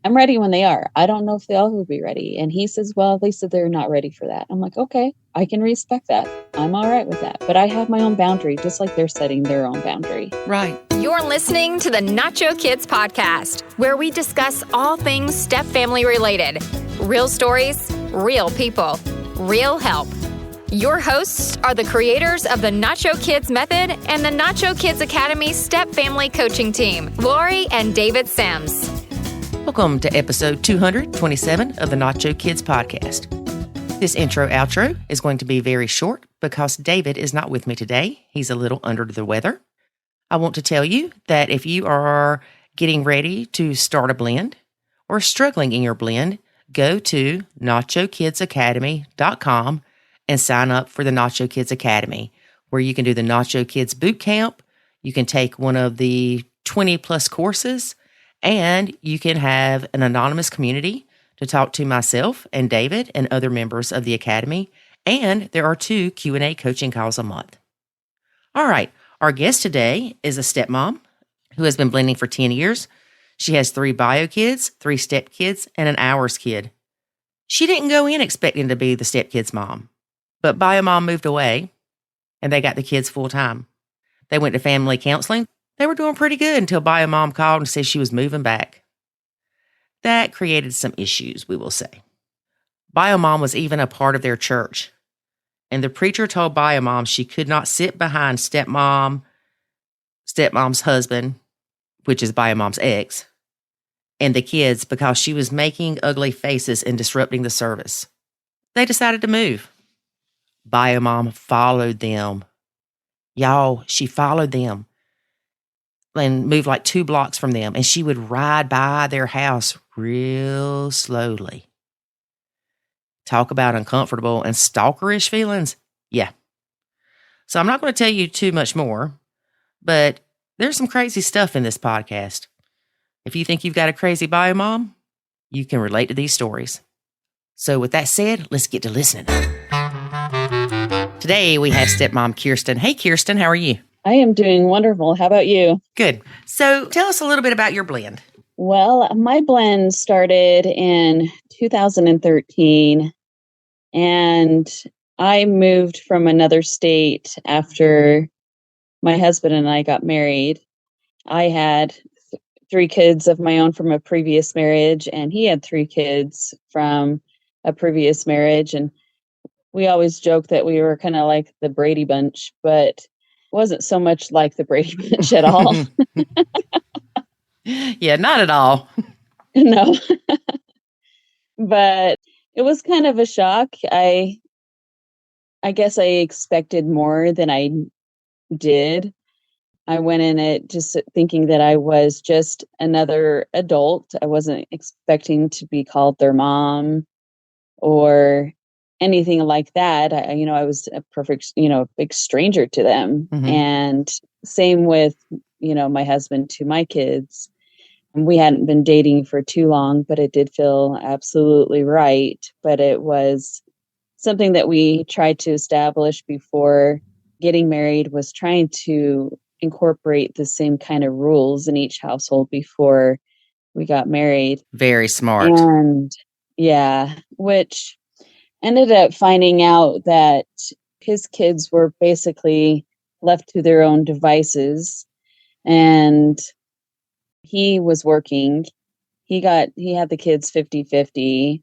I'm ready when they are. I don't know if they'll ever be ready. And he says, well, they said they're not ready for that. I'm like, okay, I can respect that. I'm all right with that. But I have my own boundary, just like they're setting their own boundary. Right. You're listening to the Nacho Kids podcast, where we discuss all things step family related. Real stories, real people, real help. Your hosts are the creators of the Nacho Kids Method and the Nacho Kids Academy Step Family Coaching Team, Lori and David Sims. Welcome to episode 227 of the Nacho Kids podcast. This intro-outro is going to be very short because David is not with me today. He's a little under the weather. I want to tell you that if you are getting ready to start a blend or struggling in your blend, go to nachokidsacademy.com and sign up for the Nacho Kids Academy, where you can do the Nacho Kids Boot Camp. You can take one of the 20 plus courses, and you can have an anonymous community to talk to myself and David and other members of the Academy. And there are 2 Q&A coaching calls a month. All right. Our guest today is a stepmom who has been blending for 10 years. She has 3 bio kids, 3 step kids, and an hours kid. She didn't go in expecting to be the step kids mom, but bio mom moved away and they got the kids full time. They went to family counseling. They were doing pretty good until bio mom called and said she was moving back. That created some issues, we will say. Bio mom was even a part of their church. And the preacher told bio mom she could not sit behind stepmom's husband, which is bio mom's ex, and the kids because she was making ugly faces and disrupting the service. They decided to move. Bio mom followed them. Y'all, she followed them and moved like 2 blocks from them, and she would ride by their house real slowly. Talk about uncomfortable and stalkerish feelings. Yeah. So I'm not going to tell you too much more, but there's some crazy stuff in this podcast. If you think you've got a crazy bio mom, you can relate to these stories. So with that said, let's get to listening. Today we have stepmom Kirsten. Hey, Kirsten, how are you? I am doing wonderful. How about you? Good. So tell us a little bit about your blend. Well, my blend started in 2013, and I moved from another state after my husband and I got married. I had 3 kids of my own from a previous marriage, and he had 3 kids from a previous marriage. And we always joke that we were kind of like the Brady Bunch, but it wasn't so much like the Brady Bunch at all. Yeah, not at all. No. But it was kind of a shock. I guess I expected more than I did. I went in it just thinking that I was just another adult. I wasn't expecting to be called their mom or anything like that. I was a perfect, big stranger to them. Mm-hmm. And same with, my husband to my kids. We hadn't been dating for too long, but it did feel absolutely right. But it was something that we tried to establish before getting married, was trying to incorporate the same kind of rules in each household before we got married. Very smart. And yeah, which ended up finding out that his kids were basically left to their own devices, and he was working. He had the kids 50-50.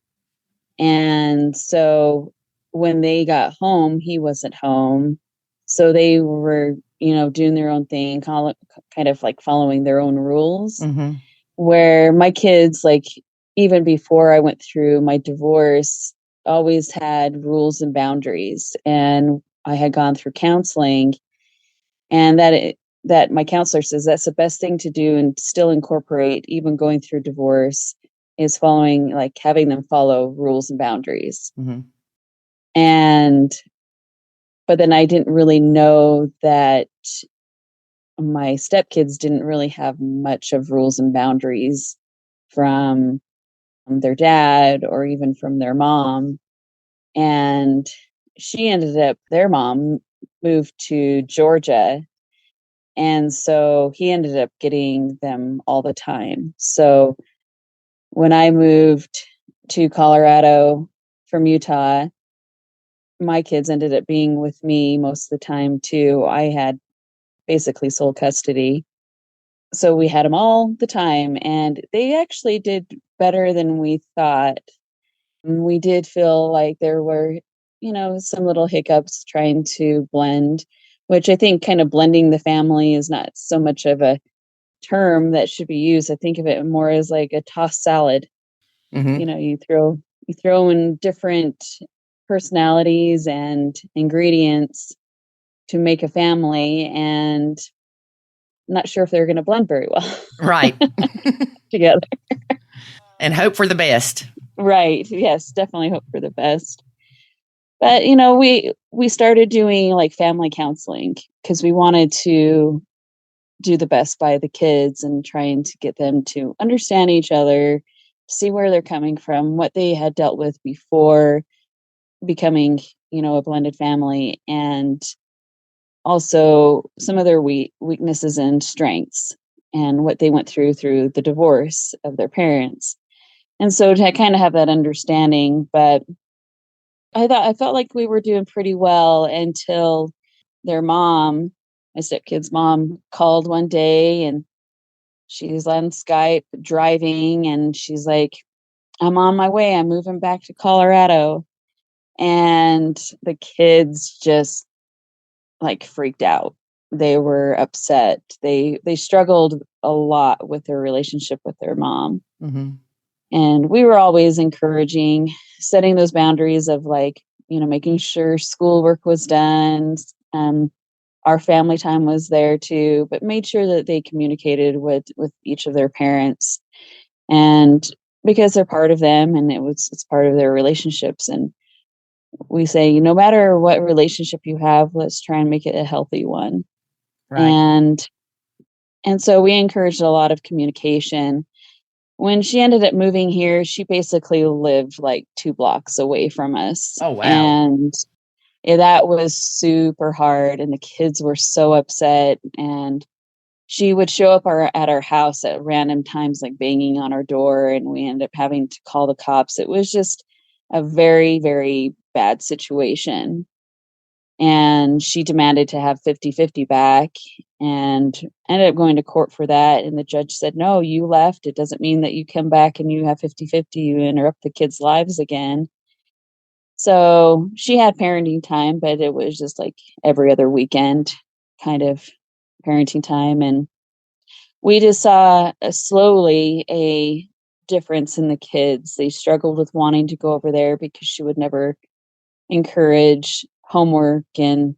And so when they got home, he wasn't home. So they were, doing their own thing, kind of like following their own rules. Mm-hmm. Where my kids, like, even before I went through my divorce, always had rules and boundaries. And I had gone through counseling, and that my counselor says that's the best thing to do and still incorporate, even going through divorce, is having them follow rules and boundaries. Mm-hmm. But then I didn't really know that my stepkids didn't really have much of rules and boundaries from their dad or even from their mom. And their mom moved to Georgia. And so he ended up getting them all the time. So when I moved to Colorado from Utah, my kids ended up being with me most of the time too. I had basically sole custody. So we had them all the time, and they actually did better than we thought. We did feel like there were, some little hiccups trying to blend, which I think kind of blending the family is not so much of a term that should be used. I think of it more as like a tossed salad. Mm-hmm. You throw in different personalities and ingredients to make a family, and not sure if they're going to blend very well Right. together. And hope for the best. Right. Yes, definitely hope for the best. But we started doing like family counseling because we wanted to do the best by the kids and trying to get them to understand each other, see where they're coming from, what they had dealt with before becoming, a blended family, and also some of their weaknesses and strengths and what they went through the divorce of their parents. And so to kind of have that understanding, but I felt like we were doing pretty well until their mom, my stepkid's mom, called one day, and she's on Skype driving, and she's like, "I'm on my way. I'm moving back to Colorado." And the kids just like freaked out. They were upset. They struggled a lot with their relationship with their mom. Mm-hmm. And we were always encouraging setting those boundaries of like, making sure schoolwork was done. Our family time was there too, but made sure that they communicated with each of their parents, and because they're part of them, and it's part of their relationships. And we say, no matter what relationship you have, let's try and make it a healthy one. Right. And so we encouraged a lot of communication. When she ended up moving here, she basically lived like 2 blocks away from us. Oh, wow. And that was super hard. And the kids were so upset. And she would show up at our house at random times, like banging on our door. And we ended up having to call the cops. It was just a very, very bad situation. And she demanded to have 50-50 back and ended up going to court for that. And the judge said, no, you left. It doesn't mean that you come back and you have 50-50. You interrupt the kids' lives again. So she had parenting time, but it was just like every other weekend kind of parenting time. And we just saw slowly a difference in the kids. They struggled with wanting to go over there because she would never encourage homework, and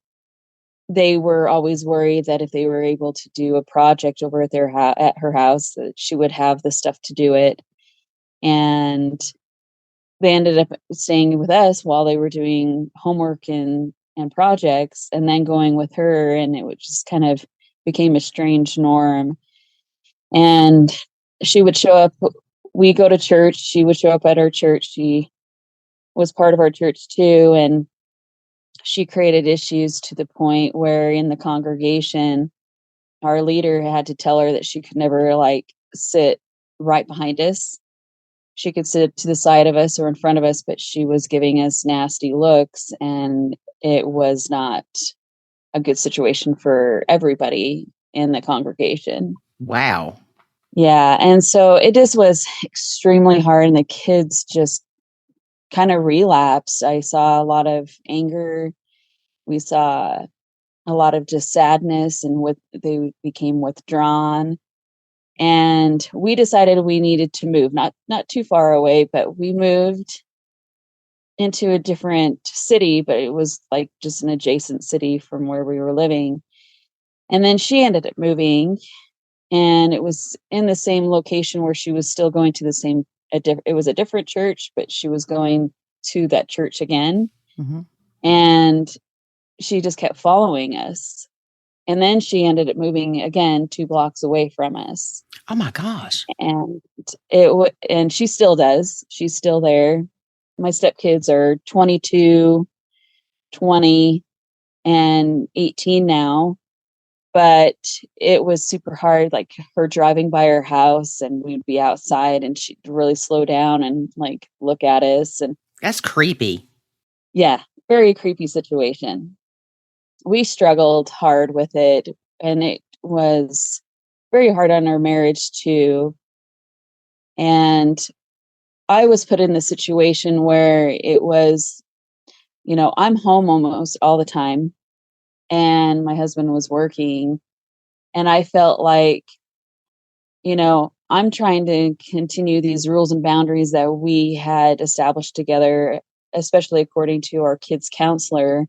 they were always worried that if they were able to do a project over at at her house, that she would have the stuff to do it. And they ended up staying with us while they were doing homework and projects, and then going with her, and it would just kind of became a strange norm. And she would show up. We go to church. She would show up at our church. She was part of our church too, and she created issues to the point where in the congregation, our leader had to tell her that she could never like sit right behind us. She could sit to the side of us or in front of us, but she was giving us nasty looks, and it was not a good situation for everybody in the congregation. Wow. Yeah. And so it just was extremely hard, and the kids just kind of relapsed. I saw a lot of anger. We saw a lot of just sadness, and they became withdrawn. And we decided we needed to move, not too far away, but we moved into a different city, but it was like just an adjacent city from where we were living. And then she ended up moving, and it was in the same location where she was still going to the same, it was a different church, but she was going to that church again. Mm-hmm. And she just kept following us. And then she ended up moving again 2 blocks away from us. Oh my gosh. And and she still does. She's still there. My stepkids are 22, 20, and 18 now. but it was super hard, like her driving by our house and we'd be outside and she'd really slow down and like look at us. And That's creepy. yeah, very creepy situation. We struggled hard with it, and it was very hard on our marriage too. And I was put in the situation where it was, I'm home almost all the time and my husband was working. And I felt like, I'm trying to continue these rules and boundaries that we had established together, especially according to our kids' counselor.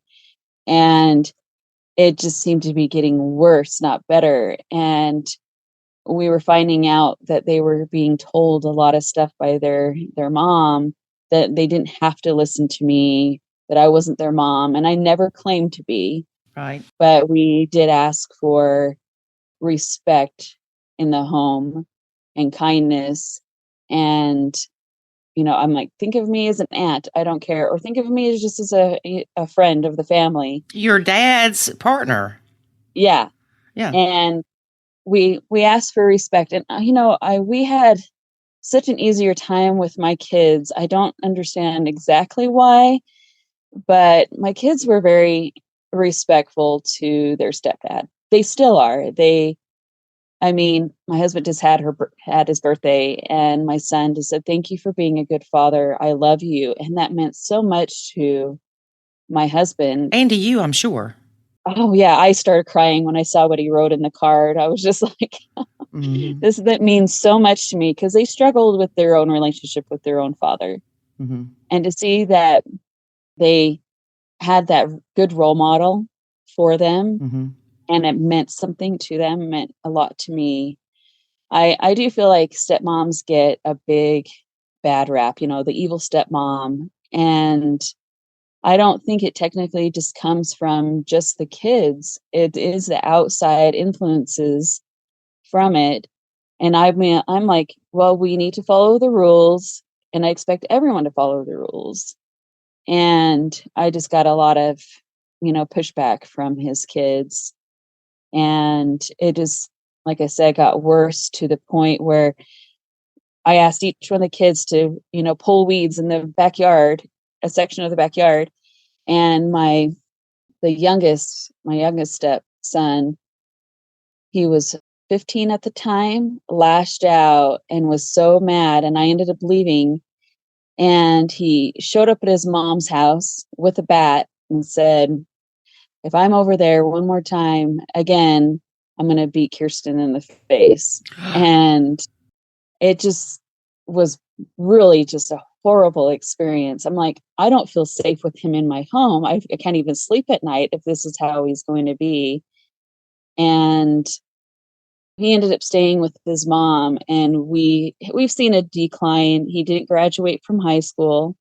And it just seemed to be getting worse, not better. And we were finding out that they were being told a lot of stuff by their mom, that they didn't have to listen to me, that I wasn't their mom, and I never claimed to be. Right. But we did ask for respect in the home and kindness. And I'm like, think of me as an aunt, I don't care, or think of me as just as a friend of the family. Your dad's partner. Yeah. Yeah. And we asked for respect. And we had such an easier time with my kids. I don't understand exactly why, but my kids were very respectful to their stepdad. They still are. My husband just had his birthday, and my son just said, "Thank you for being a good father. I love you." And that meant so much to my husband. And to you, I'm sure. Oh yeah, I started crying when I saw what he wrote in the card. I was just like, Mm-hmm. that means so much to me, because they struggled with their own relationship with their own father. Mm-hmm. And to see that they had that good role model for them, Mm-hmm. and it meant something to them, meant a lot to me. I do feel like stepmoms get a big bad rap, the evil stepmom. And I don't think it technically just comes from just the kids. It is the outside influences from it. And I'm like, well, we need to follow the rules, and I expect everyone to follow the rules. And I just got a lot of, pushback from his kids. And it just, like I said, got worse to the point where I asked each one of the kids to, pull weeds in the backyard, a section of the backyard. And my youngest stepson, he was 15 at the time, lashed out and was so mad. And I ended up leaving. And he showed up at his mom's house with a bat and said, "If I'm over there one more time again, I'm going to beat Kirsten in the face." And it just was really just a horrible experience. I'm like, I don't feel safe with him in my home. I can't even sleep at night if this is how he's going to be. And he ended up staying with his mom, and we've seen a decline. He didn't graduate from high school.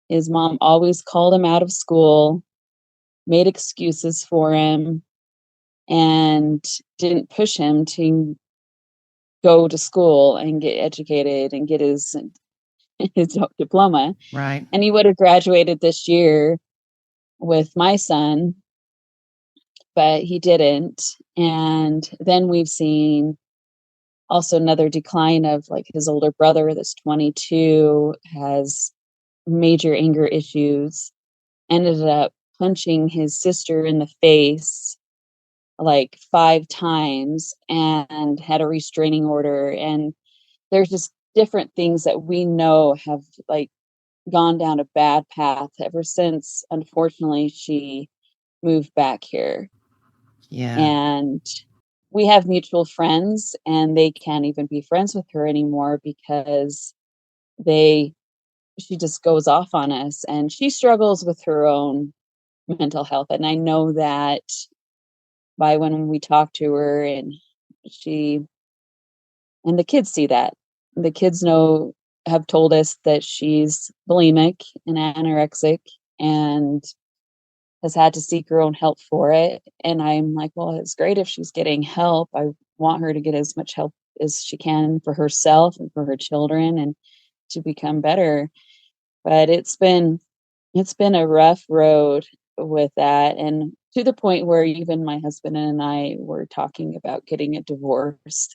His mom always called him out of school, made excuses for him, and didn't push him to go to school and get educated and get his diploma. Right. And he would have graduated this year with my son, but he didn't. And then we've seen also another decline of like his older brother that's 22, has major anger issues, ended up punching his sister in the face like 5 times and had a restraining order. And there's just different things that we know have like gone down a bad path ever since, unfortunately, she moved back here. Yeah. And we have mutual friends, and they can't even be friends with her anymore because she just goes off on us, and she struggles with her own mental health. And I know that by when we talk to her, and the kids see that. The kids have told us that she's bulimic and anorexic and has had to seek her own help for it. And I'm like, well, it's great if she's getting help. I want her to get as much help as she can for herself and for her children and to become better. But it's been a rough road with that. And to the point where even my husband and I were talking about getting a divorce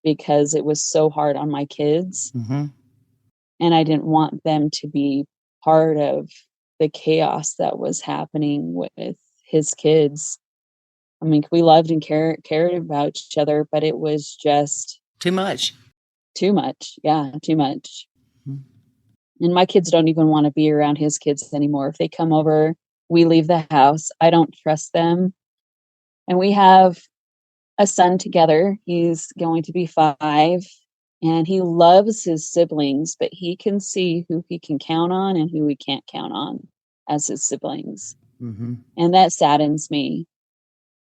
because it was so hard on my kids. Mm-hmm. And I didn't want them to be part of the chaos that was happening with his kids. I mean, we loved and cared about each other, but it was just Too much. too much. Yeah, too much. Mhm. And my kids don't even want to be around his kids anymore. If they come over, we leave the house. I don't trust them. And we have a son together. He's going to be 5, and he loves his siblings, but he can see who he can count on and who he can't count on as his siblings. Mm-hmm. And that saddens me.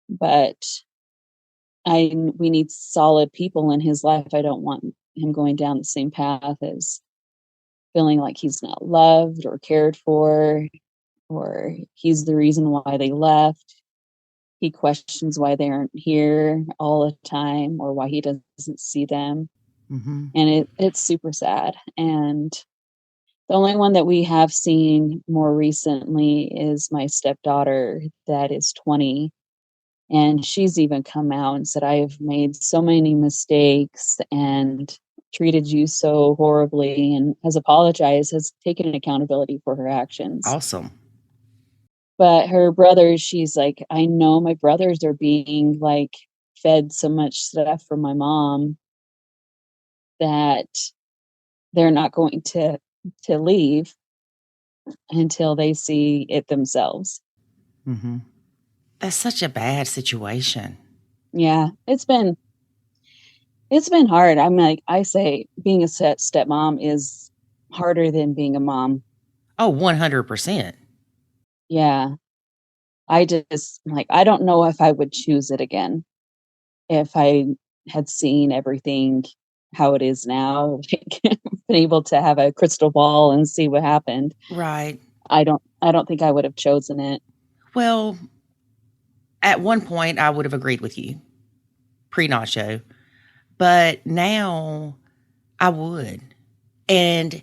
But we need solid people in his life. I don't want him going down the same path as feeling like he's not loved or cared for, or he's the reason why they left. He questions why they aren't here all the time or why he doesn't see them. Mm-hmm. And it's super sad. And the only one that we have seen more recently is my stepdaughter that is 20. And she's even come out and said, I've made so many mistakes and treated you so horribly, and has apologized, has taken accountability for her actions. Awesome. But her brothers, she's like, I know my brothers are being like fed so much stuff from my mom that they're not going to leave until they see it themselves. Mm-hmm. That's such a bad situation. Yeah, it's been hard. I'm like, I say being a stepmom is harder than being a mom. Oh, 100%. Yeah. I just like, I don't know if I would choose it again if I had seen everything how it is now, like been able to have a crystal ball and see what happened. Right. I don't think I would have chosen it. Well, at one point, I would have agreed with you pre-Nacho, but now I would. And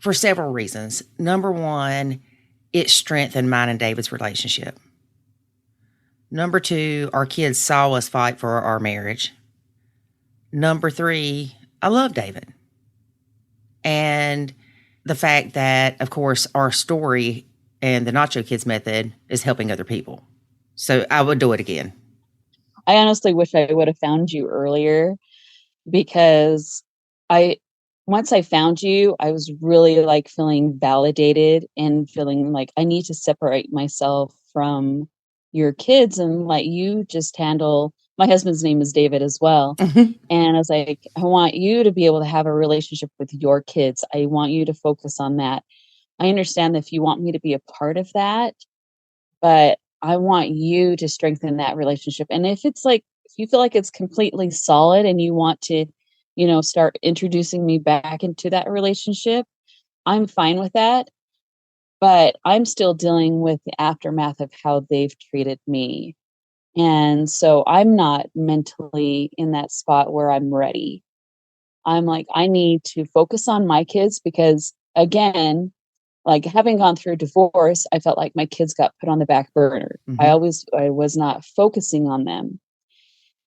for several reasons. Number one, it strengthened mine and David's relationship. Number two, our kids saw us fight for our marriage. Number three, I love David. And the fact that, of course, our story and the Nacho Kids method is helping other people. So I would do it again. I honestly wish I would have found you earlier, because once I found you, I was really like feeling validated and feeling like I need to separate myself from your kids and let you just handle. My husband's name is David as well. And I was like, I want you to be able to have a relationship with your kids. I want you to focus on that. I understand if you want me to be a part of that, but I want you to strengthen that relationship. And if it's like, if you feel like it's completely solid and you want to, start introducing me back into that relationship, I'm fine with that. But I'm still dealing with the aftermath of how they've treated me. And so I'm not mentally in that spot where I'm ready. I'm like, I need to focus on my kids because, again, like having gone through a divorce, I felt like my kids got put on the back burner. Mm-hmm. I was not focusing on them.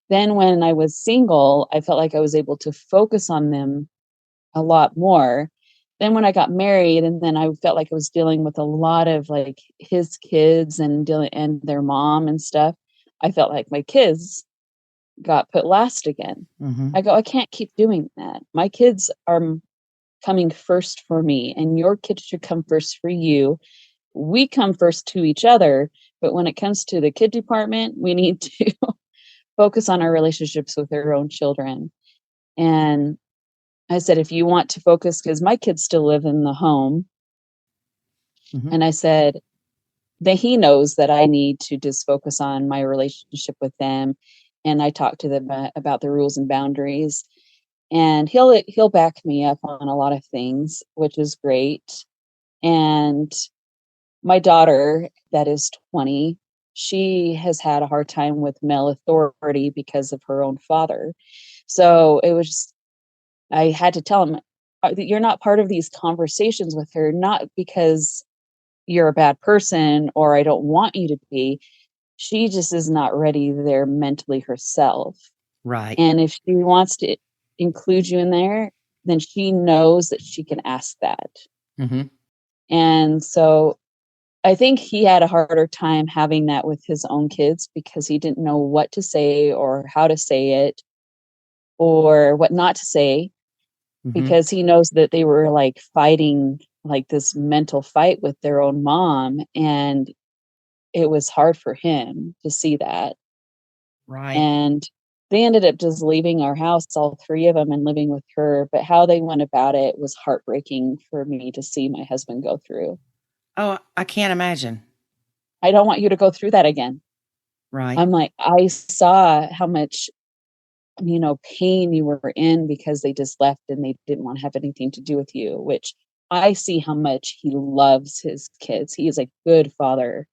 Then when I was single, I felt like I was able to focus on them a lot more. Then when I got married, and then I felt like I was dealing with a lot of like his kids and their mom and stuff. I felt like my kids got put last again. Mm-hmm. I go, I can't keep doing that. My kids are coming first for me, and your kids should come first for you. We come first to each other, but when it comes to the kid department, we need to focus on our relationships with our own children. And I said, if you want to focus, because my kids still live in the home, Mm-hmm. and I said that he knows that I need to just focus on my relationship with them. And I talked to them about the rules and boundaries, and he'll back me up on a lot of things, which is great. And my daughter that is 20, she has had a hard time with male authority because of her own father. So it was just, I had to tell him, you're not part of these conversations with her, not because you're a bad person or I don't want you to be. she just is not ready there mentally herself. Right. And if she wants to include you in there, then she knows that she can ask that. Mm-hmm. And so I think he had a harder time having that with his own kids because he didn't know what to say or how to say it or what not to say, Mm-hmm. because he knows that they were like fighting like this mental fight with their own mom, and it was hard for him to see that. Right. And they ended up just leaving our house, all three of them, and living with her. But how they went about it was heartbreaking for me to see my husband go through. Oh, I can't imagine. I don't want you to go through that again. Right. I'm like, I saw how much, pain you were in because they just left and they didn't want to have anything to do with you, which I see how much he loves his kids. He is a good father,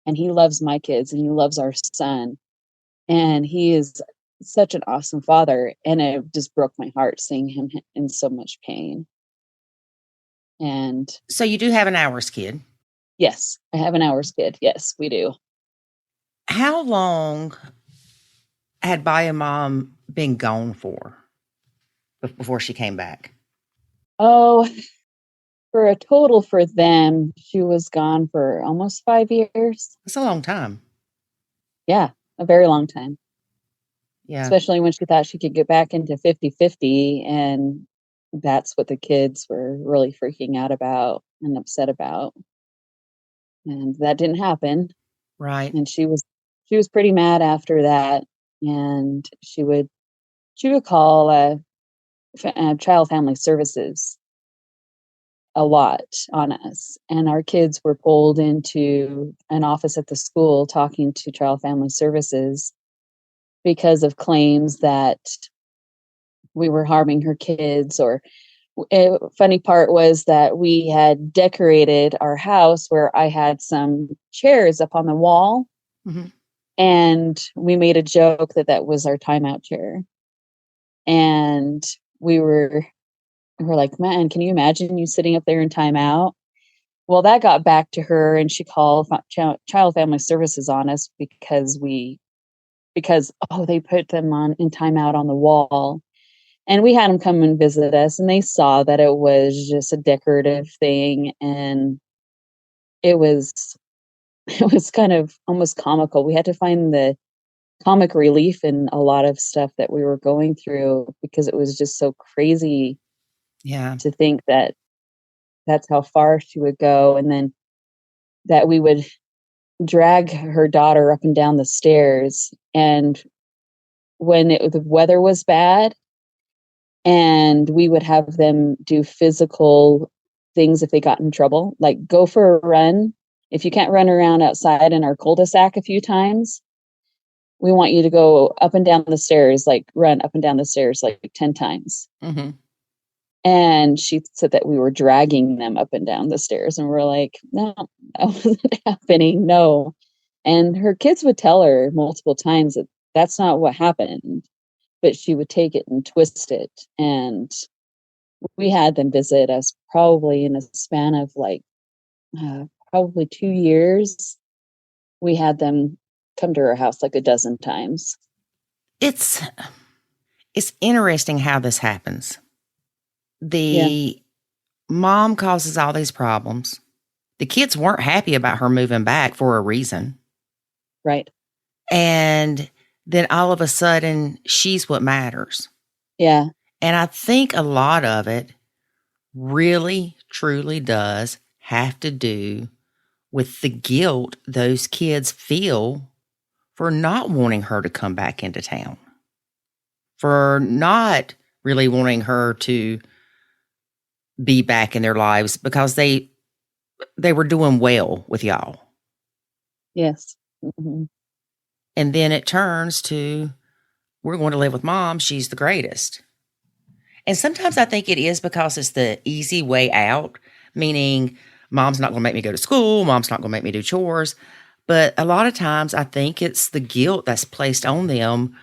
and he loves my kids, and he loves our son. And he is such an awesome father. And it just broke my heart seeing him in so much pain. And So you do have an hours kid. yes, I have an hours kid. Yes, we do. How long had Bio Mom been gone for before she came back? Oh, for a total for them, she was gone for almost 5 years. That's a long time. Yeah, a very long time. Yeah. Especially when she thought she could get back into 50-50. And that's what the kids were really freaking out about and upset about. And that didn't happen. Right. And she was pretty mad after that. And she would call child family services a lot on us. And our kids were pulled into an office at the school talking to child family services because of claims that we were harming her kids. Or funny part was that we had decorated our house where I had some chairs up on the wall. Mm-hmm. And we made a joke that was our timeout chair. And we're like, man, can you imagine you sitting up there in timeout? Well, that got back to her, and she called child family services on us because they put them on in timeout on the wall. And we had them come and visit us, and they saw that it was just a decorative thing, and it was kind of almost comical. We had to find the comic relief in a lot of stuff that we were going through because it was just so crazy. Yeah. To think that that's how far she would go, and then that we would drag her daughter up and down the stairs, and when the weather was bad, and we would have them do physical things if they got in trouble, like go for a run. If you can't run around outside in our cul-de-sac a few times, we want you to go up and down the stairs, like run up and down the stairs like 10 times. Mm-hmm. And she said that we were dragging them up and down the stairs, and we're like, no, that wasn't happening. No. And her kids would tell her multiple times that that's not what happened, but she would take it and twist it. And we had them visit us probably in a span of like probably 2 years. We had them come to our house like a dozen times. It's interesting how this happens. The mom causes all these problems. The kids weren't happy about her moving back for a reason. Right. And then all of a sudden, she's what matters. Yeah. And I think a lot of it really, truly does have to do with the guilt those kids feel for not wanting her to come back into town, for not really wanting her to be back in their lives because they were doing well with y'all. Yes. Mm-hmm. And then it turns to, we're going to live with mom. She's the greatest. And sometimes I think it is because it's the easy way out, meaning mom's not going to make me go to school. Mom's not going to make me do chores. But a lot of times I think it's the guilt that's placed on them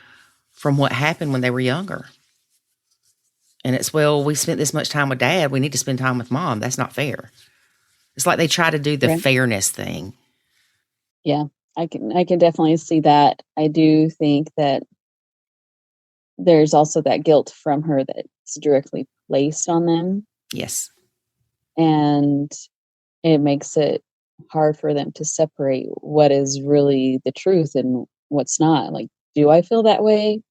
from what happened when they were younger. And it's, well, we spent this much time with dad. We need to spend time with mom. That's not fair. It's like they try to do the fairness thing. Yeah. I can definitely see that. I do think that there's also that guilt from her that's directly placed on them, Yes. and it makes it hard for them to separate what is really the truth and what's not. Like, do I feel that way?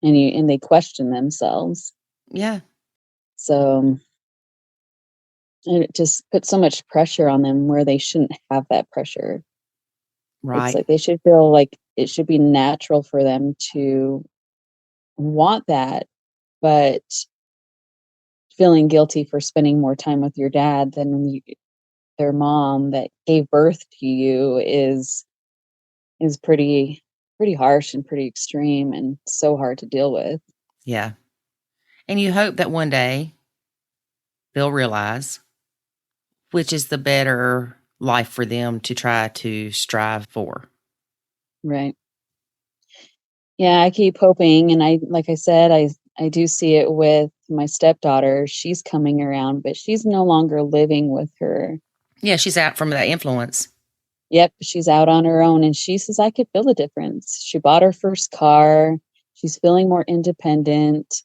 And they question themselves. Yeah. So and it just puts so much pressure on them where they shouldn't have that pressure. It's Right. like they should feel like it should be natural for them to want that, but feeling guilty for spending more time with your dad than their mom that gave birth to you is pretty harsh and pretty extreme and so hard to deal with. Yeah. And you hope that one day they'll realize which is the better life for them to try to strive for. Right. Yeah, I keep hoping, and like I said, I do see it with my stepdaughter. She's coming around, but she's no longer living with her. Yeah, she's out from that influence. Yep, she's out on her own, and she says I could feel a difference. She bought her first car. She's feeling more independent,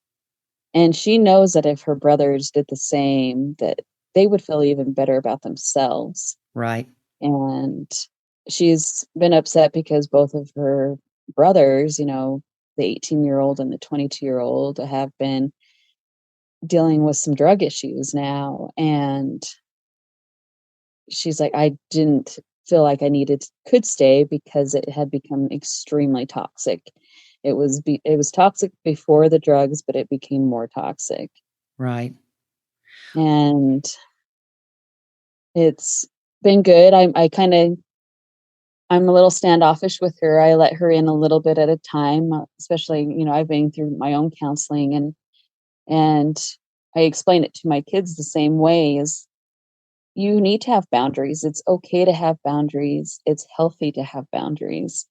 and she knows that if her brothers did the same, that they would feel even better about themselves. Right. And she's been upset because both of her brothers, the 18-year-old and the 22-year-old, have been dealing with some drug issues now. And she's like, I didn't feel like could stay because it had become extremely toxic. It was toxic before the drugs, but it became more toxic. Right. And it's been good. I'm a little standoffish with her. I let her in a little bit at a time, especially, I've been through my own counseling, and I explain it to my kids the same way. Is you need to have boundaries. It's okay to have boundaries. It's healthy to have boundaries.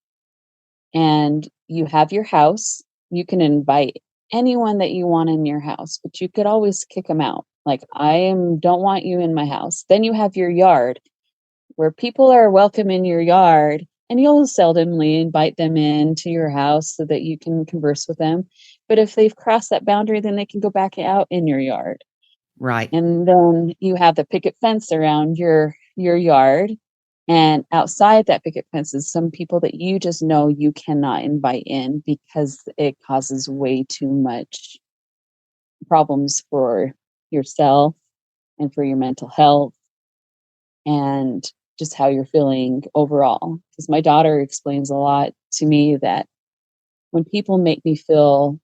And you have your house. You can invite anyone that you want in your house, but you could always kick them out. Like, don't want you in my house. Then you have your yard where people are welcome in your yard, and you'll seldomly invite them into your house so that you can converse with them. But if they've crossed that boundary, then they can go back out in your yard. Right. And then you have the picket fence around your yard. And outside that picket fence is some people that you just know you cannot invite in because it causes way too much problems for yourself and for your mental health and just how you're feeling overall. Because my daughter explains a lot to me that when people make me feel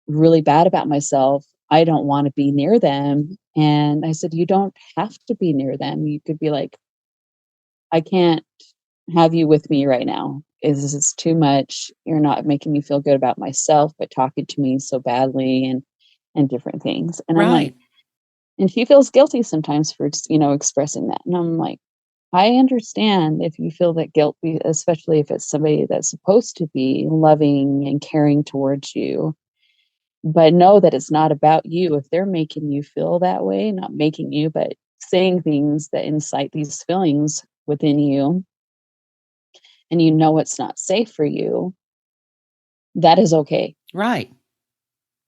really bad about myself, I don't want to be near them. And I said, you don't have to be near them. You could be like, I can't have you with me right now. This is too much. You're not making me feel good about myself, but talking to me so badly and different things. And I'm like, Right. and she feels guilty sometimes for expressing that. And I'm like, I understand if you feel that guilt, especially if it's somebody that's supposed to be loving and caring towards you. But know that it's not about you. If they're making you feel that way, not making you, but saying things that incite these feelings within you, and it's not safe for you, that is okay. Right.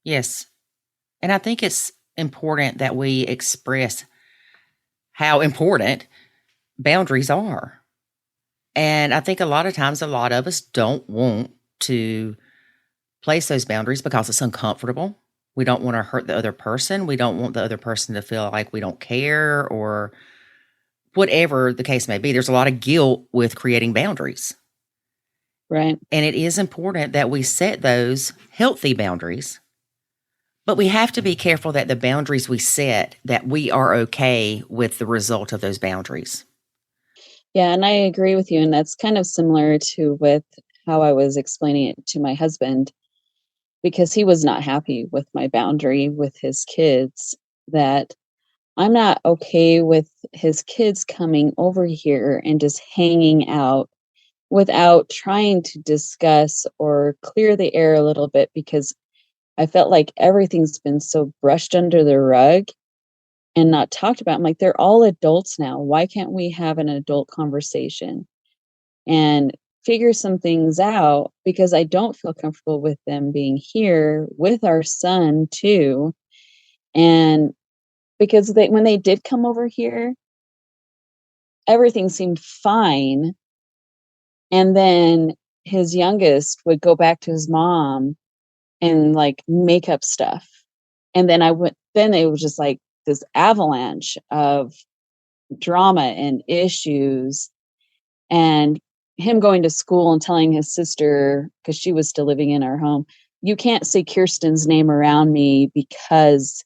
Yes. And I think it's important that we express how important boundaries are. And I think a lot of times, a lot of us don't want to place those boundaries because it's uncomfortable. We don't want to hurt the other person. We don't want the other person to feel like we don't care or whatever the case may be. There's a lot of guilt with creating boundaries. Right. And it is important that we set those healthy boundaries. But we have to be careful that the boundaries we set, that we are okay with the result of those boundaries. Yeah, and I agree with you. And that's kind of similar to with how I was explaining it to my husband, because he was not happy with my boundary with his kids, that I'm not okay with his kids coming over here and just hanging out without trying to discuss or clear the air a little bit, because I felt like everything's been so brushed under the rug and not talked about. I'm like, they're all adults now. Why can't we have an adult conversation? and figure some things out, because I don't feel comfortable with them being here with our son too. And because when they did come over here, everything seemed fine. And then his youngest would go back to his mom and like make up stuff. And then then it was just like this avalanche of drama and issues, and him going to school and telling his sister, because she was still living in our home, you can't say Kirsten's name around me because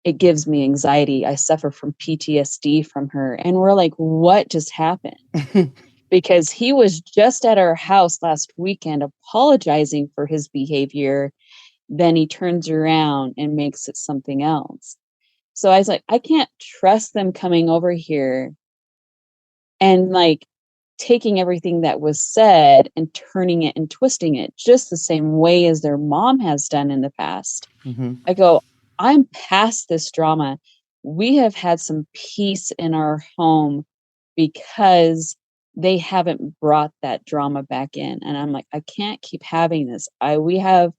it gives me anxiety. I suffer from PTSD from her. And we're like, what just happened? Because he was just at our house last weekend apologizing for his behavior. Then he turns around and makes it something else. So I was like, I can't trust them coming over here and like taking everything that was said and turning it and twisting it just the same way as their mom has done in the past. Mm-hmm. I go, I'm past this drama. We have had some peace in our home because they haven't brought that drama back in. And I'm like, I can't keep having this. We have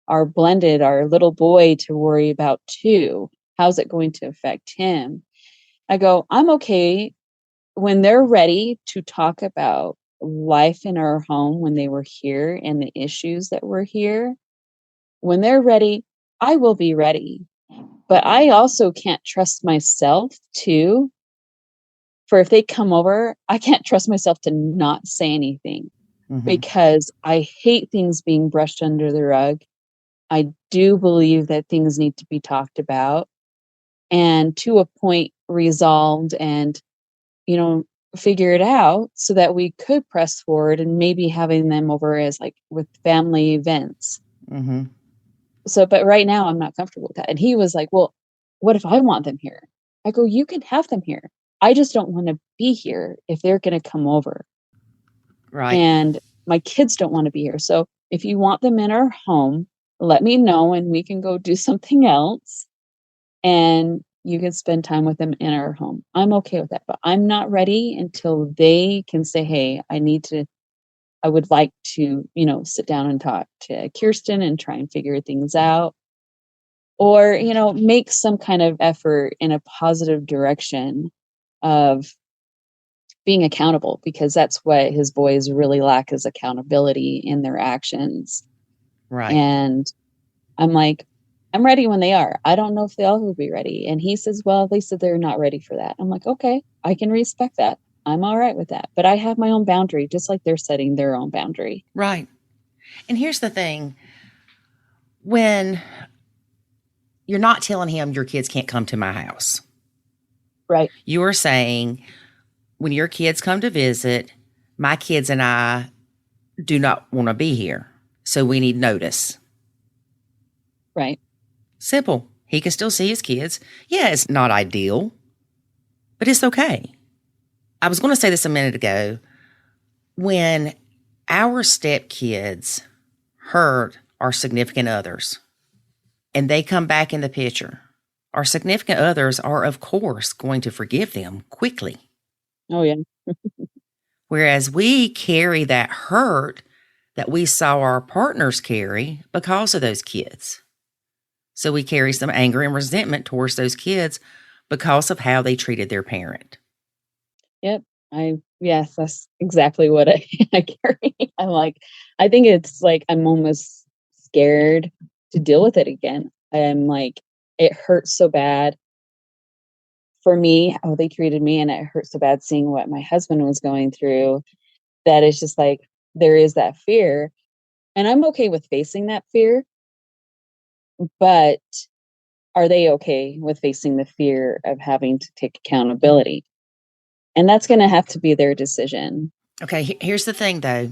our little boy to worry about too. How's it going to affect him? I go, I'm okay when they're ready to talk about life in our home when they were here and the issues that were here. When they're ready, I will be ready. But I also can't trust myself too. For if they come over, I can't trust myself to not say anything, because I hate things being brushed under the rug. I do believe that things need to be talked about and to a point resolved and, figure it out so that we could press forward and maybe having them over as like with family events. Mm-hmm. So, but right now I'm not comfortable with that. And he was like, well, what if I want them here? I go, you can have them here. I just don't want to be here if they're going to come over. Right. And my kids don't want to be here. So if you want them in our home, let me know and we can go do something else. And you can spend time with them in our home. I'm okay with that, but I'm not ready until they can say, hey, I would like to, sit down and talk to Kirsten and try and figure things out, or, make some kind of effort in a positive direction of being accountable, because that's what his boys really lack, is accountability in their actions. Right. And I'm like, I'm ready when they are. I don't know if they'll ever be ready. And he says, well, they said they're not ready for that. I'm like, okay, I can respect that. I'm all right with that. But I have my own boundary, just like they're setting their own boundary. Right. And here's the thing. When you're not telling him your kids can't come to my house. Right. You are saying, when your kids come to visit, my kids and I do not want to be here. So we need notice. Right. Simple. He can still see his kids. Yeah, it's not ideal, but it's okay. I was going to say this a minute ago. When our stepkids hurt our significant others and they come back in the picture, our significant others are, of course, going to forgive them quickly. Oh, yeah. Whereas we carry that hurt that we saw our partners carry because of those kids. So we carry some anger and resentment towards those kids because of how they treated their parent. Yep. Yes, that's exactly what I carry. I'm like, I think it's like, I'm almost scared to deal with it again. I'm like, it hurts so bad for me, how they treated me. And it hurt so bad seeing what my husband was going through, that it's just like, there is that fear. And I'm okay with facing that fear, but are they okay with facing the fear of having to take accountability? And that's going to have to be their decision. Okay, here's the thing, though.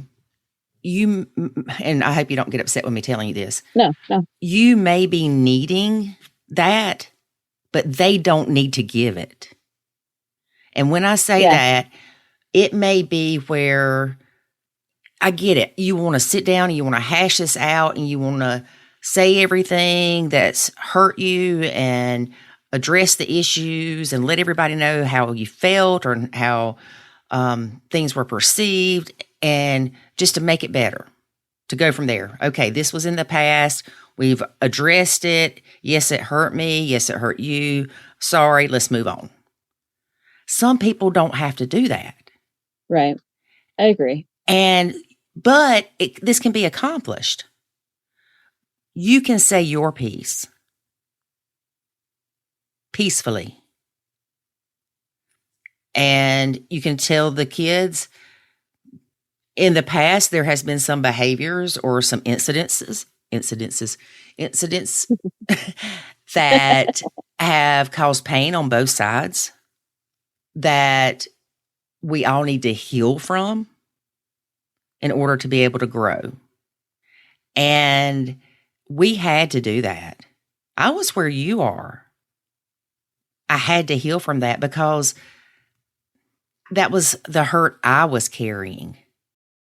And I hope you don't get upset with me telling you this. No. You may be needing that, but they don't need to give it. And when I say that, it may be where, I get it. You want to sit down and you want to hash this out and you want to say everything that's hurt you and address the issues and let everybody know how you felt or how things were perceived. and just to make it better, to go from there. Okay, this was in the past. We've addressed it. Yes, it hurt me. Yes, it hurt you. Sorry, let's move on. Some people don't have to do that. Right. I agree. But this can be accomplished. You can say your piece peacefully. And you can tell the kids, in the past, there has been some behaviors or some incidents that have caused pain on both sides that we all need to heal from in order to be able to grow. And we had to do that. I was where you are. I had to heal from that because that was the hurt I was carrying.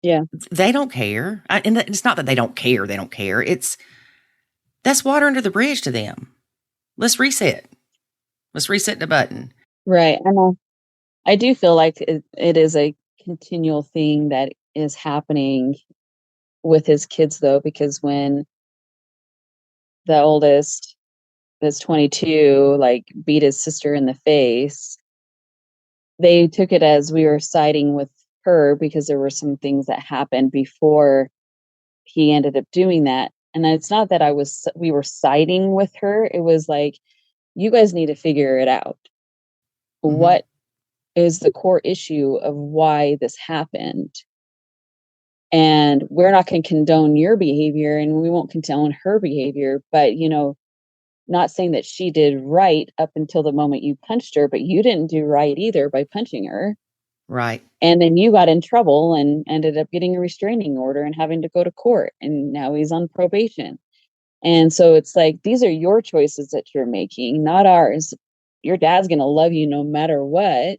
Yeah. They don't care. And it's not that they don't care. They don't care. That's water under the bridge to them. Let's reset. Let's reset the button. Right. I do feel like it is a continual thing that is happening with his kids, though, because when the oldest that's 22, like, beat his sister in the face, they took it as we were siding with her because there were some things that happened before he ended up doing that. And it's not that we were siding with her. It was like, you guys need to figure it out. Mm-hmm. What is the core issue of why this happened? And we're not going to condone your behavior, and we won't condone her behavior, but, not saying that she did right up until the moment you punched her, but you didn't do right either by punching her. Right. And then you got in trouble and ended up getting a restraining order and having to go to court. And now he's on probation. And so it's like, these are your choices that you're making, not ours. Your dad's going to love you no matter what,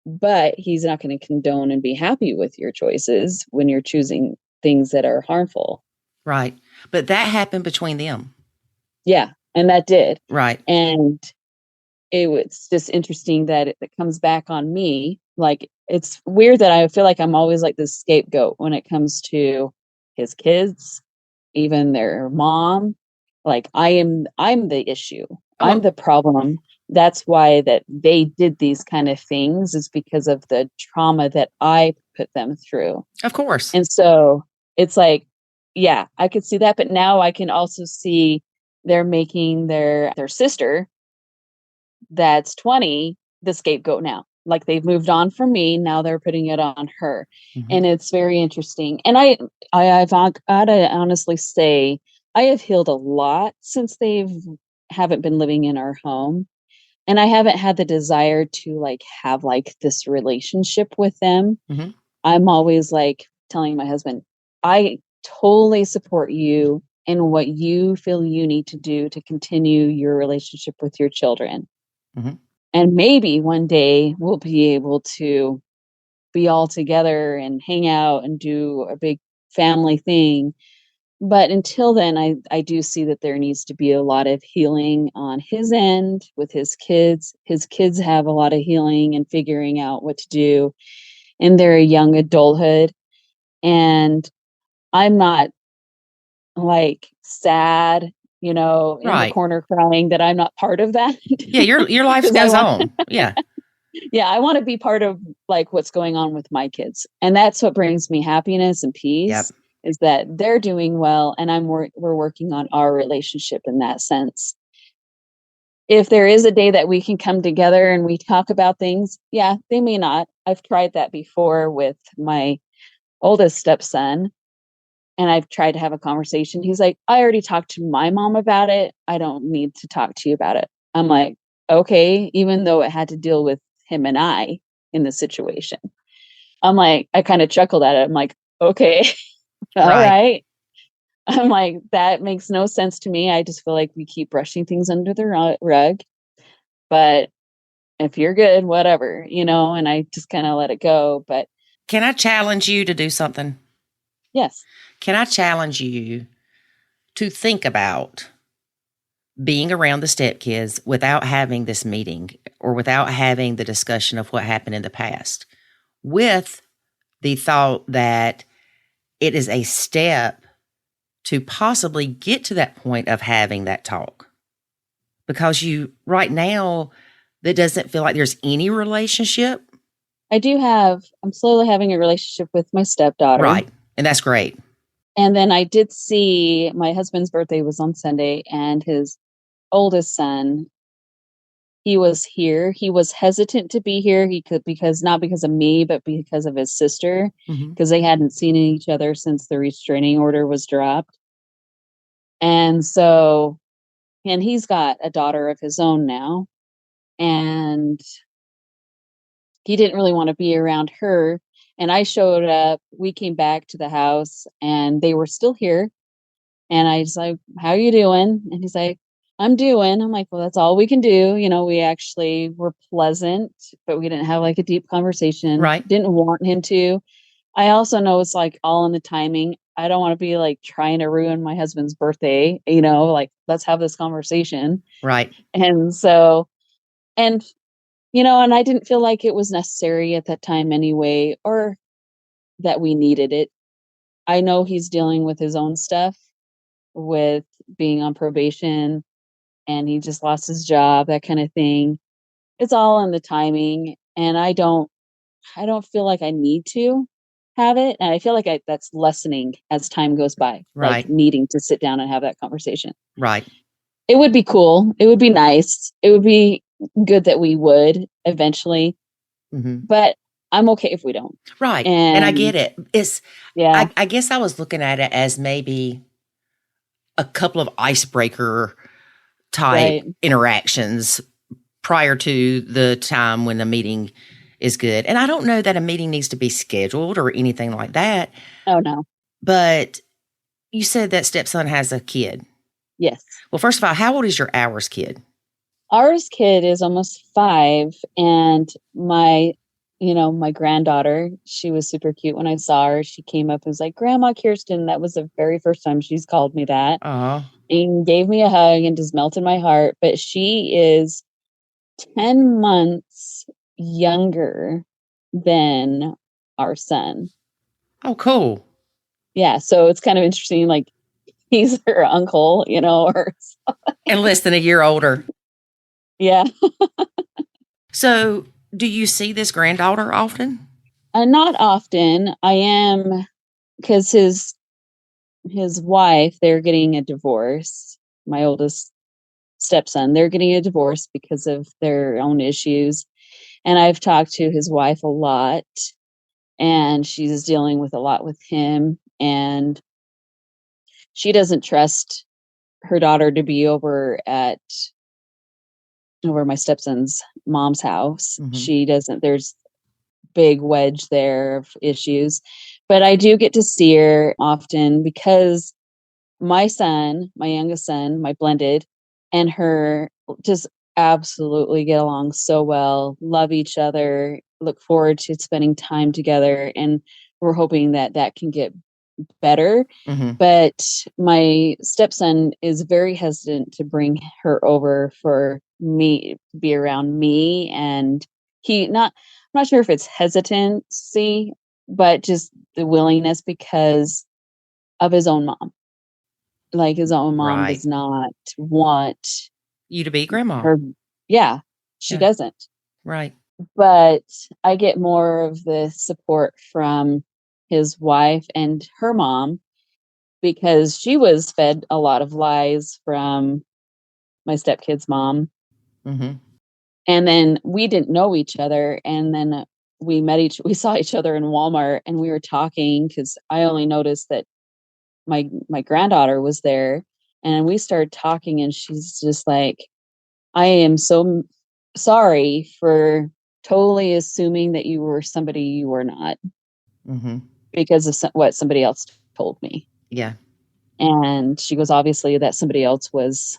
but he's not going to condone and be happy with your choices when you're choosing things that are harmful. Right. But that happened between them. Yeah. And that did. Right. And it was just interesting that it comes back on me. Like, it's weird that I feel like I'm always like the scapegoat when it comes to his kids, even their mom. Like, I'm the issue. I'm the problem. That's why that they did these kind of things, is because of the trauma that I put them through. Of course. And so it's like, yeah, I could see that. But now I can also see they're making their sister that's 20 the scapegoat now. Like, they've moved on from me. Now they're putting it on her. Mm-hmm. And it's very interesting. And I've got to honestly say, I have healed a lot since haven't been living in our home. And I haven't had the desire to like have like this relationship with them. Mm-hmm. I'm always like telling my husband, I totally support you in what you feel you need to do to continue your relationship with your children. Mm-hmm. And maybe one day we'll be able to be all together and hang out and do a big family thing. But until then, I do see that there needs to be a lot of healing on his end with his kids. His kids have a lot of healing and figuring out what to do in their young adulthood. And I'm not like sad, in the corner crying that I'm not part of that. Yeah, your life goes on. Yeah. Yeah, I want to be part of like what's going on with my kids. And that's what brings me happiness and peace. Yep. Is that they're doing well, and we're working on our relationship in that sense. If there is a day that we can come together and we talk about things, yeah, they may not. I've tried that before with my oldest stepson, and I've tried to have a conversation. He's like, I already talked to my mom about it. I don't need to talk to you about it. I'm like, okay, even though it had to deal with him and I in the situation. I'm like, I kind of chuckled at it. I'm like, okay. All right. I'm like, that makes no sense to me. I just feel like we keep brushing things under the rug. But if you're good, whatever, and I just kind of let it go. But can I challenge you to do something? Yes. Can I challenge you to think about being around the stepkids without having this meeting or without having the discussion of what happened in the past with the thought that it is a step to possibly get to that point of having that talk. Because right now, that doesn't feel like there's any relationship. I'm slowly having a relationship with my stepdaughter. Right. And that's great. And then I did see my husband's birthday was on Sunday, and his oldest son, he was here. He was hesitant to be here. Not because of me, but because of his sister, because they hadn't seen each other since the restraining order was dropped. And he's got a daughter of his own now, and he didn't really want to be around her. And I showed up. We came back to the house, and they were still here. And I was like, "How are you doing?" And he's like, "I'm doing." I'm like, "Well, that's all we can do." We actually were pleasant, but we didn't have like a deep conversation. Right. Didn't want him to. I also know it's like all in the timing. I don't want to be like trying to ruin my husband's birthday, like let's have this conversation. Right. And I didn't feel like it was necessary at that time anyway, or that we needed it. I know he's dealing with his own stuff with being on probation, and he just lost his job, that kind of thing. It's all in the timing, and I don't feel like I need to have it. And I feel like that's lessening as time goes by, Right. like needing to sit down and have that conversation. Right. It would be cool. It would be nice. It would be good that we would eventually, but I'm okay if we don't. Right. And I get it. Yeah. I guess I was looking at it as maybe a couple of icebreaker type interactions prior to the time when the meeting is good. And I don't know that a meeting needs to be scheduled or anything like that. Oh, no. But you said that stepson has a kid. Yes. Well, first of all, how old is your ours kid? Ours kid is almost 5, and my granddaughter, she was super cute when I saw her. She came up and was like, "Grandma Kirsten." That was the very first time she's called me that. And gave me a hug and just melted my heart. But she is 10 months younger than our son. Oh, cool. Yeah, so it's kind of interesting. Like, he's her uncle, or and less than a year older. Yeah. So, do you see this granddaughter often? Not often. I am, because his wife, they're getting a divorce. My oldest stepson, they're getting a divorce because of their own issues. And I've talked to his wife a lot, and she's dealing with a lot with him. And she doesn't trust her daughter to be over my stepson's mom's house. She doesn't. There's big wedge there of issues. But I do get to see her often because my youngest son, my blended, and her just absolutely get along so well, love each other, look forward to spending time together. And we're hoping that can get better. But my stepson is very hesitant to bring her over for me to be around me. And I'm not sure if it's hesitancy, but just the willingness because of his own mom. Like, his own mom does not want you to be grandma. She doesn't. Right. But I get more of the support from his wife and her mom, because she was fed a lot of lies from my stepkid's mom. And then we didn't know each other. And then we saw each other in Walmart, and we were talking because I only noticed that my granddaughter was there, and we started talking, and she's just like, "I am so sorry for totally assuming that you were somebody you were not, because of what somebody else told me." Yeah. And she goes, "Obviously that somebody else was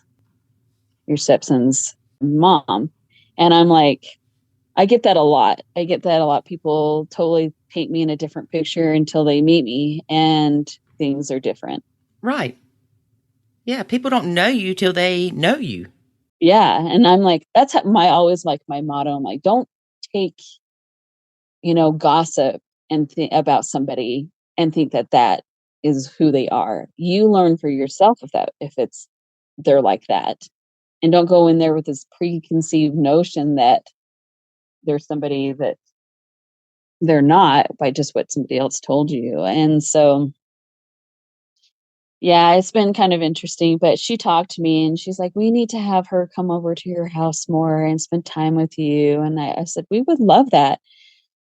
your stepson's mom." And I'm like, I get that a lot. People totally paint me in a different picture until they meet me, and things are different. Right. Yeah. People don't know you till they know you. Yeah. And I'm like, that's always like my motto. I'm like, don't take, gossip and about somebody and think that that is who they are. You learn for yourself if they're like that, and don't go in there with this preconceived notion that there's somebody that they're not by just what somebody else told you. And so, yeah, it's been kind of interesting, but she talked to me and she's like, we need to have her come over to your house more and spend time with you. And I said, we would love that.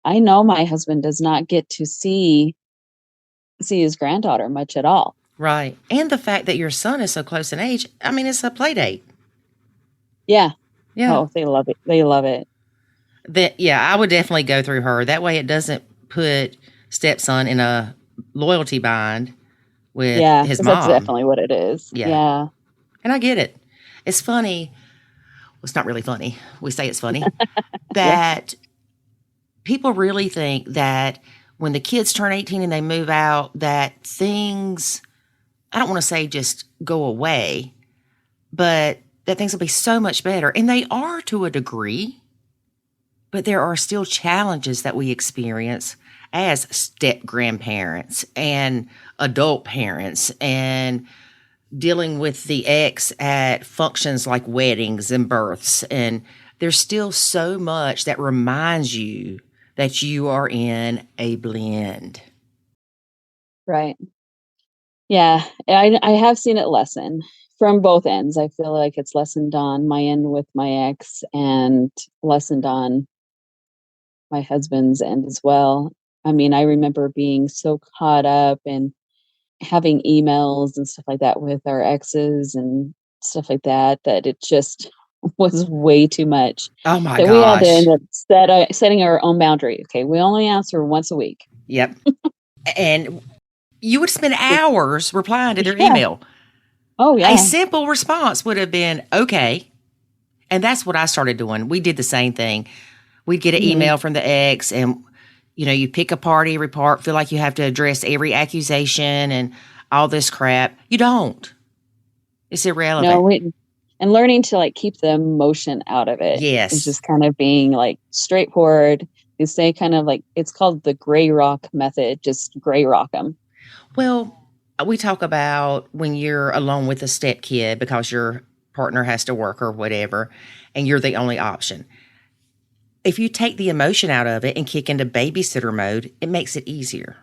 I know my husband does not get to see his granddaughter much at all. Right. And the fact that your son is so close in age, I mean, it's a play date. Yeah. Yeah. Oh, they love it. They love it. I would definitely go through her. That way it doesn't put stepson in a loyalty bind with his 'cause mom. that's definitely what it is. Yeah. And I get it. It's funny. Well, it's not really funny. We say it's funny that people really think that when the kids turn 18 and they move out, that things, I don't want to say just go away, but that things will be so much better. And they are to a degree, but there are still challenges that we experience as step grandparents and adult parents and dealing with the ex at functions like weddings and births. And there's still so much that reminds you that you are in a blend. Right. Yeah. I have seen it lessen from both ends. I feel like it's lessened on my end with my ex and lessened on my husband's end as well. I mean, I remember being so caught up and having emails and stuff like that with our exes and stuff like that, that it just was way too much. Oh my that we had to gosh. end up setting our own boundary. Okay, we only answer once a week. Yep. And you would spend hours replying to their Yeah. email. Oh, yeah. A simple response would have been, okay. And that's what I started doing. We did the same thing. We'd get an email from the ex and, you know, you pick apart every part, feel like you have to address every accusation and all this crap. You don't. It's irrelevant. No, and learning to like keep the emotion out of it. Yes. It's just kind of being like straightforward. You say kind of like, it's called the gray rock method, just gray rock them. Well, we talk about when you're alone with a step kid because your partner has to work or whatever, and you're the only option. If you take the emotion out of it and kick into babysitter mode, it makes it easier.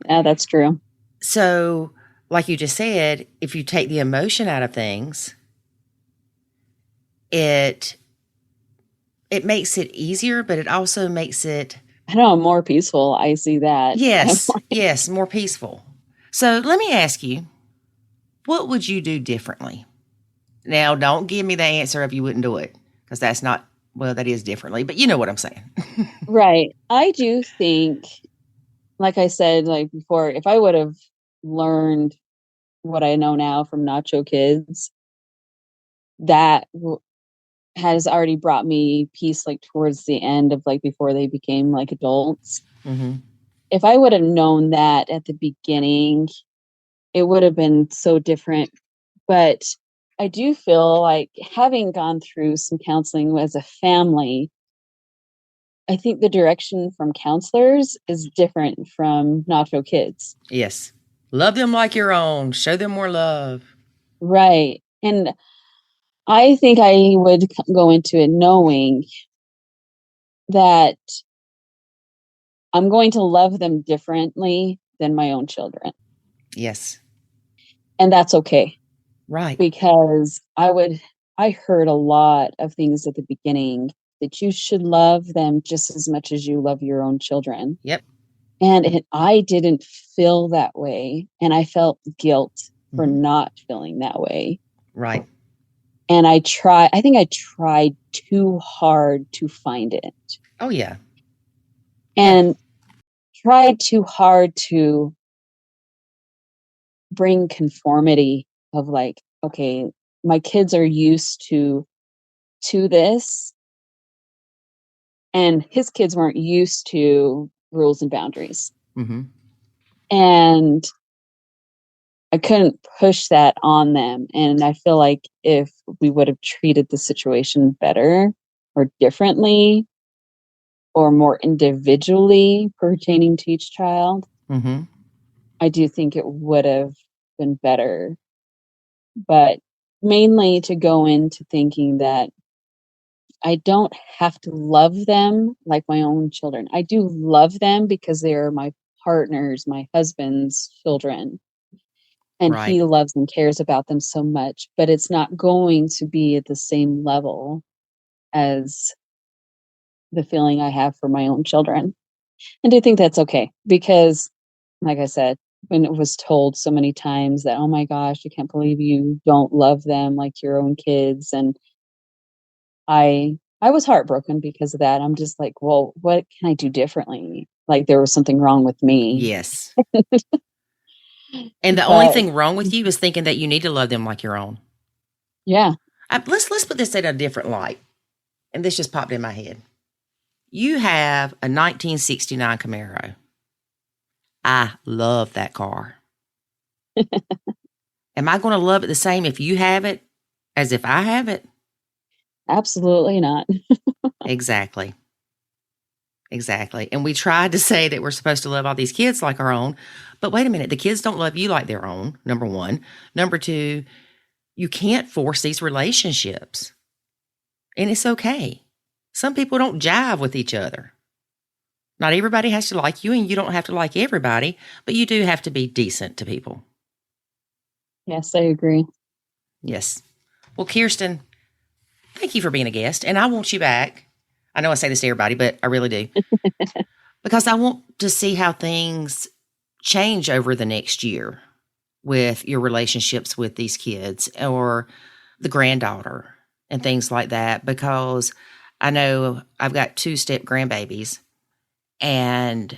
Yeah, that's true. So, like you just said, if you take the emotion out of things, it makes it easier, but it also makes it, I know, more peaceful. I see that. Yes, more peaceful. So let me ask you, what would you do differently? Now, don't give me the answer if you wouldn't do it, because that's not, well, that is differently, but you know what I'm saying. Right. I do think, like I said, like before, if I would have learned what I know now from Nacho Kids, that has already brought me peace, like towards the end of like before they became like adults. Mm-hmm. If I would have known that at the beginning, it would have been so different. But I do feel like having gone through some counseling as a family, I think the direction from counselors is different from Nacho Kids. Yes. Love them like your own. Show them more love. Right. And I think I would go into it knowing that I'm going to love them differently than my own children. Yes. And that's okay. Right. Because I heard a lot of things at the beginning that you should love them just as much as you love your own children. Yep. And I didn't feel that way. And I felt guilt for not feeling that way. Right. And I think I tried too hard to find it. Oh, yeah. And tried too hard to bring conformity of like, okay, my kids are used to this, and his kids weren't used to rules and boundaries. Mm-hmm. And I couldn't push that on them. And I feel like if we would have treated the situation better or differently, or more individually pertaining to each child, Mm-hmm. I do think it would have been better. But mainly to go into thinking that I don't have to love them like my own children. I do love them because they are my partners, my husband's children. And Right. he loves and cares about them so much, but it's not going to be at the same level as the feeling I have for my own children. And I think that's okay because, like I said, when it was told so many times that, oh my gosh, I can't believe you don't love them like your own kids. And I was heartbroken because of that. I'm just like, well, what can I do differently? Like there was something wrong with me. Yes. And the only But thing wrong with you is thinking that you need to love them like your own. yeah, Let's put this in a different light. And this just popped in my head. You have a 1969 Camaro. I love that car. Am I going to love it the same if you have it as if I have it? absolutely not. Exactly. Exactly. And we tried to say that we're supposed to love all these kids like our own. But wait a minute, the kids don't love you like their own, number one. Number two, you can't force these relationships. And it's okay. Some people don't jive with each other. Not everybody has to like you, and you don't have to like everybody, but you do have to be decent to people. Yes, I agree. Yes. Well, Kirsten, thank you for being a guest, and I want you back. I know I say this to everybody, but I really do. Because I want to see how things change over the next year with your relationships with these kids or the granddaughter and things like that. Because I know I've got 2 step grandbabies and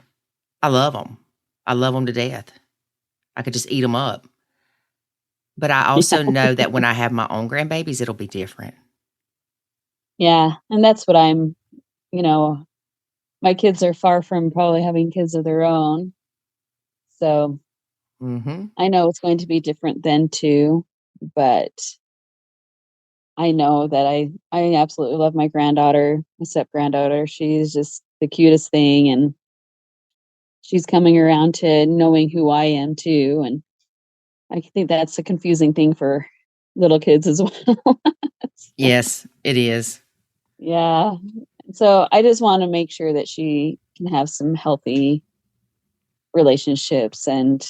I love them. I love them to death. I could just eat them up. But I also know that when I have my own grandbabies, it'll be different. Yeah. And that's what my kids are far from probably having kids of their own. So Mm-hmm. I know it's going to be different then too, but I know that I absolutely love my granddaughter, my step granddaughter. She's just the cutest thing, and she's coming around to knowing who I am too. And I think that's a confusing thing for little kids as well. Yes, it is. Yeah. So I just want to make sure that she can have some healthy relationships and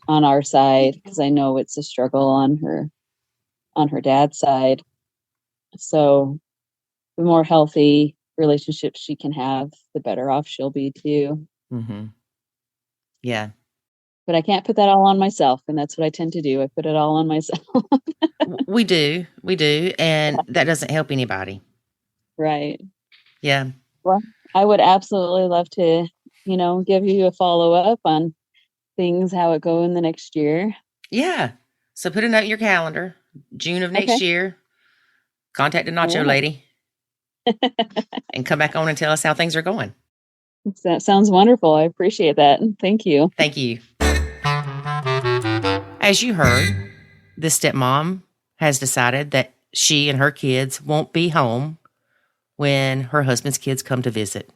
on our side, because I know it's a struggle on her dad's side. So the more healthy relationships she can have, the better off she'll be too. Mm-hmm. Yeah. But I can't put that all on myself, and that's what I tend to do. I put it all on myself. We do. And that doesn't help anybody. Right. Yeah. Well, I would absolutely love to, give you a follow-up on things, how it go in the next year. Yeah. So put a note in your calendar. June of next year. Contact the Nacho lady. And come back on and tell us how things are going. That sounds wonderful. I appreciate that. Thank you. Thank you. As you heard, the stepmom has decided that she and her kids won't be home when her husband's kids come to visit.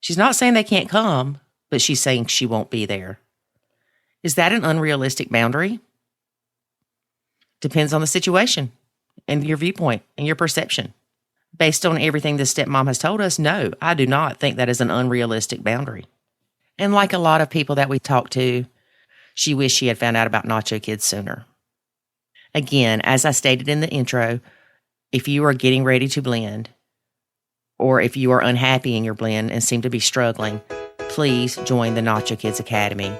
She's not saying they can't come, but she's saying she won't be there. Is that an unrealistic boundary? Depends on the situation and your viewpoint and your perception. Based on everything the stepmom has told us, no, I do not think that is an unrealistic boundary. And like a lot of people that we talk to, she wished she had found out about Nacho Kids sooner. Again, as I stated in the intro, if you are getting ready to blend, or if you are unhappy in your blend and seem to be struggling, please join the Nacho Kids Academy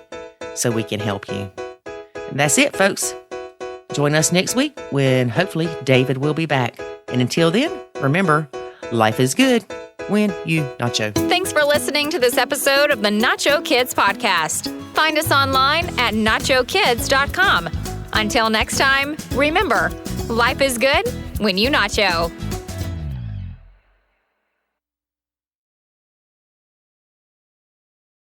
so we can help you. And that's it, folks. Join us next week when hopefully David will be back. And until then, remember, life is good when you nacho. Thanks for listening to this episode of the Nacho Kids Podcast. Find us online at nachokids.com. Until next time, remember, life is good when you nacho.